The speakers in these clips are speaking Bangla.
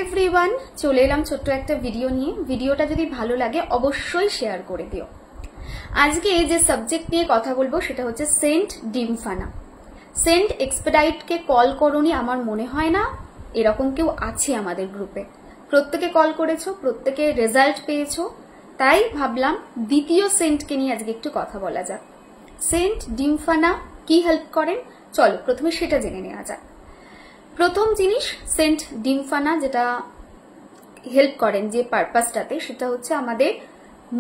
এভরিওয়ান, চলে এলাম ছোট্ট একটা ভিডিও নিয়ে। ভিডিওটা যদি ভালো লাগে অবশ্যই শেয়ার করে দিও। আজকে যে সাবজেক্ট নিয়ে কথা বলবো সেটা হচ্ছে সেন্ট ডিমফানা। সেন্ট এক্সপেডাইটকে কল করোনি আমার মনে হয় না এরকম কেউ আছে আমাদের গ্রুপে। প্রত্যেকে কল করেছো, প্রত্যেকে রেজাল্ট পেয়েছো, তাই ভাবলাম দ্বিতীয় সেন্টকে নিয়ে আজকে একটু কথা বলা যাক। সেন্ট ডিমফানা কি হেল্প করেন চলো প্রথমে সেটা জেনে নেওয়া যাক। প্রথম জিনিস, সেন্ট ডিমফানা যেটা হেল্প করেন যে পারপাসটাতে, সেটা হচ্ছে আমাদের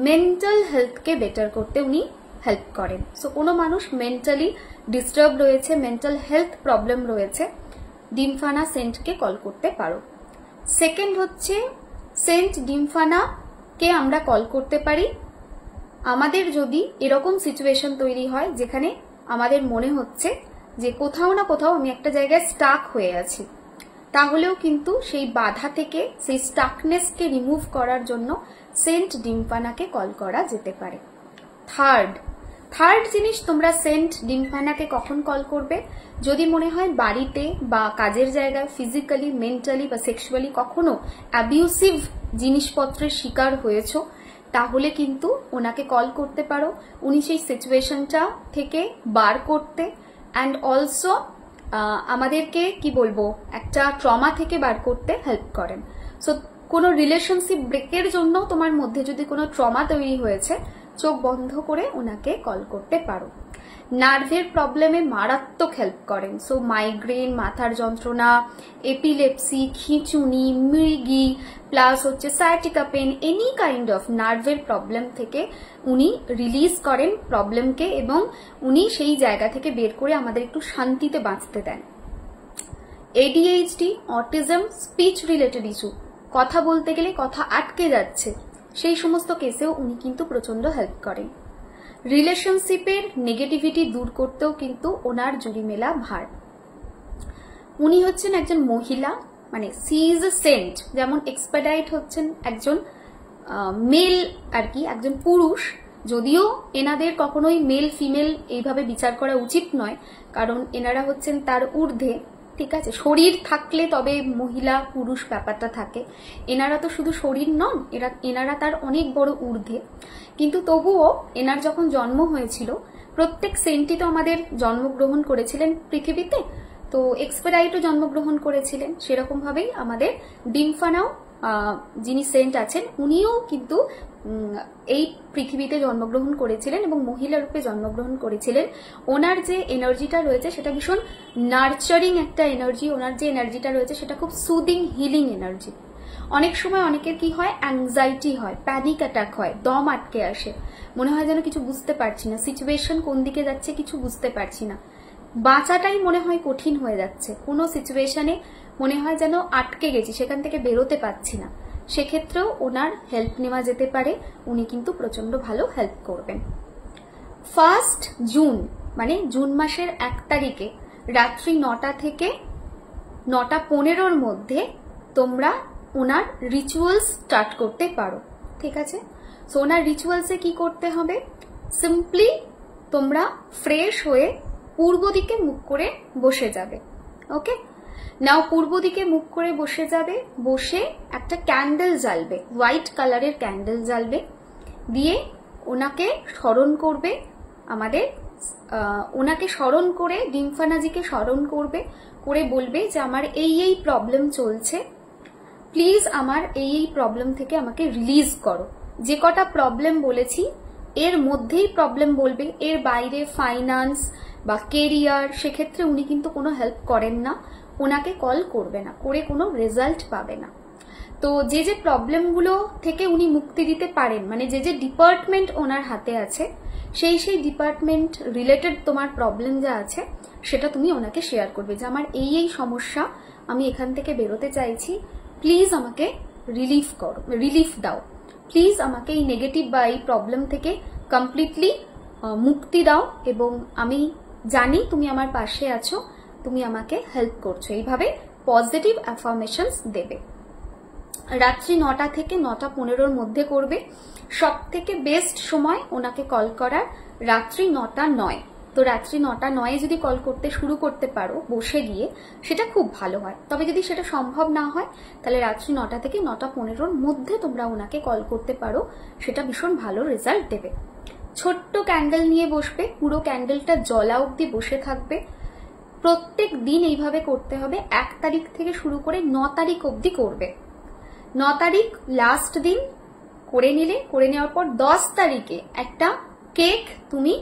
মেন্টাল হেলথকে বেটার করতে উনি হেল্প করেন। সো কোনো মানুষ মেন্টালি ডিস্টার্ব রয়েছে, মেন্টাল হেলথ প্রবলেম রয়েছে, ডিমফানা সেন্টকে কল করতে পারো। সেকেন্ড হচ্ছে সেন্ট ডিমফানাকে আমরা কল করতে পারি আমাদের যদি এরকম সিচুয়েশন তৈরি হয় যেখানে আমাদের মনে হচ্ছে যে কোথাও না কোথাও আমি একটা জায়গায় স্টাক হয়ে আছি, তাহলেও কিন্তু সেই বাধা থেকে, সেই স্টাকনেসকে রিমুভ করার জন্য সেন্ট ডিমফানাকে কল করা যেতে পারে। থার্ড জিনিস, তোমরা সেন্ট ডিমফানাকে কখন কল করবে? যদি মনে হয় বাড়িতে বা কাজের জায়গায় ফিজিক্যালি, মেন্টালি বা সেক্সুয়ালি কখনো অ্যাবিউসিভ জিনিসপত্রের শিকার হয়েছো, তাহলে কিন্তু ওনাকে কল করতে পারো। উনি সেই সিচুয়েশনটা থেকে বার করতে অ্যান্ড অলসো আমাদেরকে কি বলবো একটা ট্রমা থেকে বার করতে হেল্প করেন। সো কোনো রিলেশনশিপ ব্রেকের জন্য তোমার মধ্যে যদি কোনো ট্রমা তৈরি হয়েছে, চোখ বন্ধ করে ওনাকে কল করতে পারো। নার্ভের প্রবলেমে মারাত্মক হেল্প করেন। সো মাইগ্রেন, মাথার যন্ত্রণা, এপিলেপসি, খিঁচুনি, মৃগি, প্লাস হচ্ছে sciatica pain, any kind of নার্ভের প্রবলেম থেকে উনি রিলিজ করেন প্রবলেমকে, এবং উনি সেই জায়গা থেকে বের করে আমাদের একটু শান্তিতে বাঁচতে দেন। ADHD, autism, speech related issue, কথা বলতে গেলে কথা আটকে যাচ্ছে, সেই সমস্ত কেসেও উনি কিন্তু প্রচন্ড হেল্প করেন। রিলেশনশিপের নেগেটিভিটি দূর করতেও কিন্তু ওনার জুড়ি মেলা ভার। উনি হচ্ছেন একজন মহিলা, মানে সি ইজ এ সেন্ট। যেমন এক্সপেডাইট হচ্ছেন একজন মেল আর কি, একজন পুরুষ, যদিও এনাদের কখনোই মেল ফিমেল এইভাবে বিচার করা উচিত নয়, কারণ এনারা হচ্ছেন তার ঊর্ধ্বে, ঠিক আছে? শরীর থাকলে তবে মহিলা পুরুষ ব্যাপারটা থাকে, এনারা তো শুধু শরীর নন, এনারা তার অনেক বড় ঊর্ধ্বে। কিন্তু তবুও এনার যখন জন্ম হয়েছিল, প্রত্যেক সেন্টই তো আমাদের জন্মগ্রহণ করেছিলেন পৃথিবীতে, তো এক্সপেডাইটও জন্মগ্রহণ করেছিলেন, সেরকম ভাবেই আমাদের ডিমফানাও যিনি সেন্ট আছেন উনিও কিন্তু এই পৃথিবীতে জন্মগ্রহণ করেছিলেন এবং মহিলা রূপে জন্মগ্রহণ করেছিলেন। ওনার যে এনার্জিটা রয়েছে সেটা ভীষণ নার্চারিং একটা এনার্জি, ওনার যে এনার্জিটা রয়েছে সেটা খুব সুদিং, হিলিং এনার্জি। অনেক সময় অনেকের কি হয়, অ্যাংজাইটি হয়, প্যানিক অ্যাটাক হয়, দম আটকে আসে, মনে হয় যেন কিছু বুঝতে পারছি না, সিচুয়েশন কোন দিকে যাচ্ছে কিছু বুঝতে পারছি না, বাঁচাটাই মনে হয় কঠিন হয়ে যাচ্ছে, কোনো সিচুয়েশনে মনে হয় যেন আটকে গেছি, সেখান থেকে বেরোতে পারছি না, সেক্ষেত্রেও ওনার হেল্প নেওয়া যেতে পারে। উনি কিন্তু প্রচন্ড ভালো হেল্প করবেন। 1 জুন মানে জুন মাসের 1 তারিখে রাত্রি 9টা থেকে 9:15 মধ্যে তোমরা ওনার রিচুয়ালস স্টার্ট করতে পারো, ঠিক আছে? সো ওনার রিচুয়ালসে কি করতে হবে? সিম্পলি তোমরা ফ্রেশ হয়ে পূর্ব দিকে মুখ করে বসে যাবে। ওকে, নাও পূর্ব দিকে মুখ করে বসে যাবে, বসে একটা ক্যান্ডেল জ্বালবে, হোয়াইট কালারের ক্যান্ডেল জ্বালবে, দিয়ে ওনাকে স্মরণ করবে, ওনাকে স্মরণ করে ডিমফানাজিকে স্মরণ করবে, করে বলবে যে আমার এই প্রবলেম চলছে, প্লিজ আমার এই প্রবলেম থেকে আমাকে রিলিজ করো। যে কটা প্রবলেম বলেছি এর মধ্যেই প্রবলেম বলবে, এর বাইরে ফাইন্যান্স বা কেরিয়ার, সেক্ষেত্রে উনি কিন্তু কোনো হেল্প করেন না, ওনাকে কল করবে না, করে কোনো রেজাল্ট পাবে না। তো যে যে প্রবলেমগুলো থেকে উনি মুক্তি দিতে পারেন, মানে যে যে ডিপার্টমেন্ট ওনার হাতে আছে, সেই ডিপার্টমেন্ট রিলেটেড তোমার প্রবলেম যা আছে সেটা তুমি ওনাকে শেয়ার করবে যে আমার এই সমস্যা, আমি এখান থেকে বেরোতে চাইছি, প্লিজ আমাকে রিলিফ দাও, প্লিজ আমাকে এই নেগেটিভ বা এই প্রবলেম থেকে কমপ্লিটলি মুক্তি দাও, এবং আমি জানি তুমি আমার পাশে আছো, তুমি আমাকে হেল্প করছো, এইভাবে পজিটিভ অ্যাফার্মেশনস দেবে। রাত্রি 9টা থেকে 9:15 মধ্যে করবে। সব থেকে বেস্ট সময় ওনাকে কল করার রাত্রি 9টা নয়, তো রাত্রি 9টা 9 যদি কল করতে শুরু করতে পারো বসে গিয়ে, সেটা খুব ভালো হয়। তবে যদি সেটা সম্ভব না হয় তাহলে রাত্রি 9টা থেকে 9টা 15-র মধ্যে তোমরা ওনাকে কল করতে পারো, সেটা ভীষণ ভালো রেজাল্ট দেবে। ছোট্ট ক্যান্ডেল নিয়ে বসবে, পুরো ক্যান্ডেলটা জ্বলা অবধি বসে থাকবে। প্রত্যেক দিন এইভাবে করতে হবে। 1 তারিখ থেকে শুরু করে 9 তারিখ অবধি করবে। 9 তারিখ লাস্ট দিন করে নিলে, করে নেওয়ার পর 10 তারিখে একটা কেক তুমি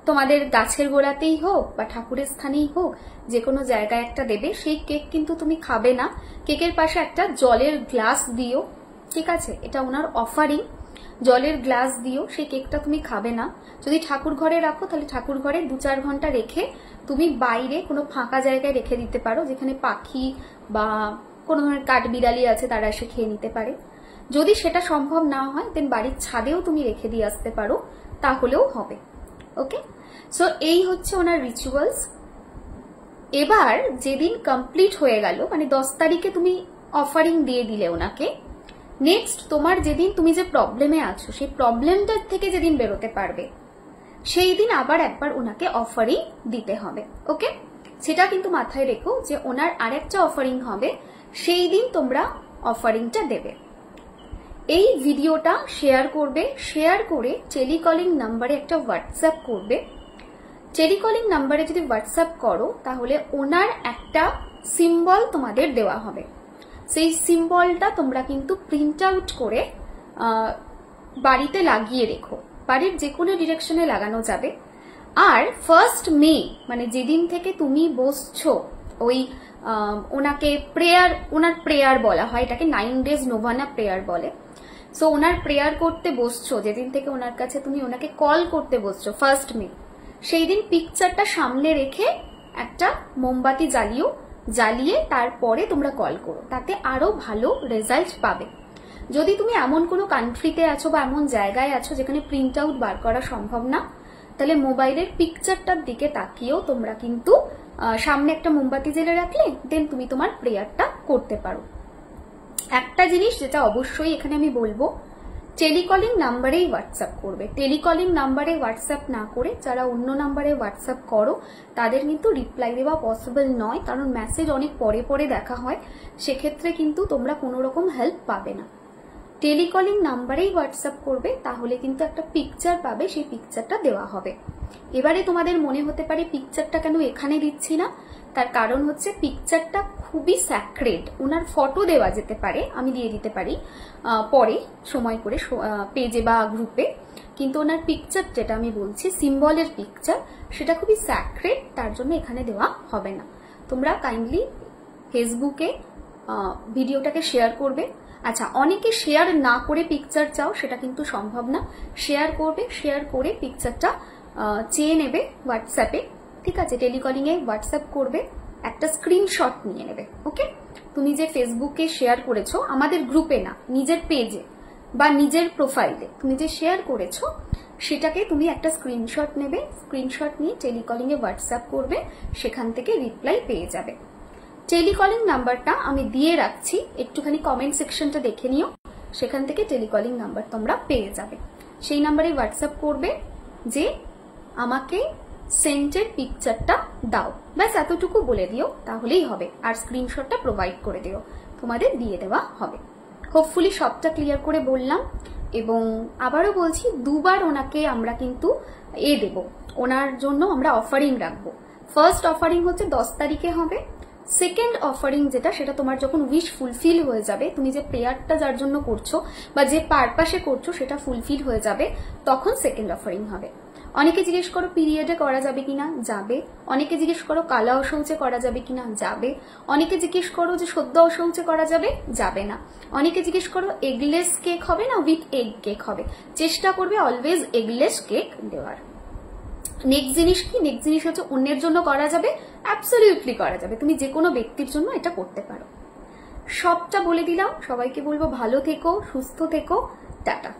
তোমাদের গাছের গোড়াতেই হোক বা ঠাকুরের স্থানেই হোক, যে কোনো জায়গায় একটা দেবে। সেই কেক কিন্তু তুমি খাবে না, কেকের পাশে একটা জলের গ্লাস দিও, ঠিক আছে? এটা ওনার অফারিং, জলের গ্লাস দিও। সেই কেকটা তুমি খাবে না। যদি ঠাকুর ঘরে রাখো তাহলে ঠাকুর ঘরে 2-4 ঘন্টা রেখে তুমি বাইরে কোনো ফাঁকা জায়গায় রেখে দিতে পারো, যেখানে পাখি বা কোনো ধরনের কাঠবিড়ালি আছে তারা এসে খেয়ে নিতে পারে। যদি সেটা সম্ভব না হয় দেন বাড়ির ছাদেও তুমি রেখে দিয়ে আসতে পারো, তাহলেও হবে। ওকে, সো এই হচ্ছে ওনার রিচুয়ালস। এবার যেদিন কমপ্লিট হয়ে গেল, মানে 10 তারিখে তুমি অফারিং দিয়ে দিলে ওনাকে, নেক্সট তোমার যেদিন তুমি যে প্রবলেমে আছো সেই প্রবলেমটার থেকে যেদিন বেরোতে পারবে সেই দিন আবার একবার ওনাকে অফারিং দিতে হবে। ওকে, সেটা কিন্তু মাথায় রেখো যে ওনার আরেকটা অফারিং হবে, সেই দিন তোমরা অফারিংটা দেবে। এই ভিডিওটা শেয়ার করবে, শেয়ার করে টেলিকলিং নাম্বারে একটা হোয়াটসঅ্যাপ করবে। টেলিকলিং নাম্বারে যদি হোয়াটসঅ্যাপ করো তাহলে ওনার একটা সিম্বল তোমাদের দেওয়া হবে। সেই সিম্বলটা তোমরা কিন্তু প্রিন্ট আউট করে বাড়িতে লাগিয়ে রেখো, বাড়ির যে কোনো ডিরেকশনে লাগানো যাবে। আর 1 মে মানে যেদিন থেকে তুমি বসছো ওই ওনাকে প্রেয়ার, ওনার প্রেয়ার বলা হয় এটাকে, 9 ডেজ নোভানা প্রেয়ার বলে। সো ওনার প্রেয়ার করতে বসছো যেদিন থেকে ওনার কাছে তুমি ওনাকে কল করতে বসছো 1 মে, সেই দিন পিকচারটা সামনে রেখে একটা মোমবাতি জ্বালিয়ে তারপরে তোমরা কল করো, তাতে আরো ভালো রেজাল্ট পাবে। যদি তুমি এমন কোনো কান্ট্রিতে আছো বা এমন জায়গায় আছো যেখানে প্রিন্ট আউট বার করা সম্ভব না, তাহলে মোবাইলের পিকচারটার দিকে তাকিয়েও তোমরা কিন্তু সামনে একটা মোমবাতি জ্বেলে রাখলে দেন তুমি তোমার প্রেয়ারটা করতে পারো। একটা জিনিস যেটা অবশ্যই এখানে আমি বলবো, টেলিকলিং নাম্বারেই হোয়াটসঅ্যাপ করবে। টেলিকলিং নাম্বারে হোয়াটসঅ্যাপ না করে যারা অন্য নাম্বারে হোয়াটসঅ্যাপ করো তাদের কিন্তু রিপ্লাই দেওয়া পসিবল নয়, কারণ মেসেজ অনেক পরে পরে দেখা হয়, সেক্ষেত্রে কিন্তু তোমরা কোনো রকম হেল্প পাবে না। টেলিকলিং নাম্বারেই হোয়াটসঅ্যাপ করবে, তাহলে কিন্তু একটা পিকচার পাবে, সেই পিকচারটা দেওয়া হবে। এবারে তোমাদের মনে হতে পারে পিকচারটা কেন এখানে দিচ্ছি না, তার কারণ হচ্ছে পিকচারটা খুবই স্যাক্রেড। ওনার ফটো দেওয়া যেতে পারে, আমি দিয়ে দিতে পারি পরে সময় করে পেজে বা গ্রুপে, কিন্তু ওনার পিকচার যেটা আমি বলছি সিম্বলের পিকচার, সেটা খুবই স্যাক্রেড, তার জন্য এখানে দেওয়া হবে না। তোমরা কাইন্ডলি ফেসবুকে ভিডিওটাকে শেয়ার করবে। আচ্ছা, অনেকে শেয়ার না করে পিকচার চাও, সেটা কিন্তু সম্ভব না। শেয়ার করবে, শেয়ার করে পিকচারটা চেয়ে নেবে হোয়াটসঅ্যাপে, ঠিক আছে? টেলিকলিং এ হোয়াটসঅ্যাপ করবে, একটা স্ক্রিনশট নিয়ে নেবে। ওকে, তুমি যে ফেসবুকে শেয়ার করেছো, আমাদের গ্রুপে না, নিজের পেজে বা নিজের প্রোফাইলে তুমি যে শেয়ার করেছো সেটাকে তুমি একটা স্ক্রিনশট নেবে। স্ক্রিনশট নিয়ে টেলিকলিং এ হোয়াটসঅ্যাপ করবে, সেখান থেকে রিপ্লাই পেয়ে যাবে। টেলিকলিং নাম্বারটা আমি দিয়ে রাখছি, একটুখানি কমেন্ট সেকশনটা দেখে নিও, সেখান থেকে টেলিকলিং নাম্বার তোমরা পেয়ে যাবে। সেই নাম্বারে হোয়াটসঅ্যাপ করবে যে আমাকে সেন্টের পিকচারটা দাও, ব্যাস এতটুকু বলে দিও, তাহলেই হবে। আর স্ক্রিনশটটা প্রোভাইড করে দিও, তোমাদের দিয়ে দেওয়া হবে। হোপফুলি সবটা ক্লিয়ার করে বললাম। এবং আবারও বলছি, 2 বার ওনাকে আমরা কিন্তু দেব, ওনার জন্য আমরা অফারিং রাখবো। ফার্স্ট অফারিং হচ্ছে 10 তারিখে হবে। সেকেন্ড অফারিং যেটা, সেটা তোমার যখন উইশ ফুলফিল হয়ে যাবে, তুমি যে প্রেয়ারটা যার জন্য করছো বা যে পারপাসে করছো সেটা ফুলফিল হয়ে যাবে, তখন সেকেন্ড অফারিং হবে। অনেকে জিজ্ঞেস করো পিরিয়ডে করা যাবে কিনা, যাবে। অনেকে জিজ্ঞেস করো কালা অশৌচে করা যাবে কিনা, যাবে। অনেকে জিজ্ঞেস করো যে সদ্য অশৌচে করা যাবে, যাবে না। অনেকে জিজ্ঞেস করো এগলেস কেক হবে না উইথ এগ কেক হবে, চেষ্টা করবে অলওয়েজ এগলেস কেক দেওয়ার। নেক্সট জিনিস কি, নেক্সট জিনিস হচ্ছে অন্যের জন্য করা যাবে, অ্যাবসলিউটলি করা যাবে, তুমি যে কোনো ব্যক্তির জন্য এটা করতে পারো। সবটা বলে দিলাম, সবাইকে বলবো ভালো থেকো, সুস্থ থেকো, টাটা।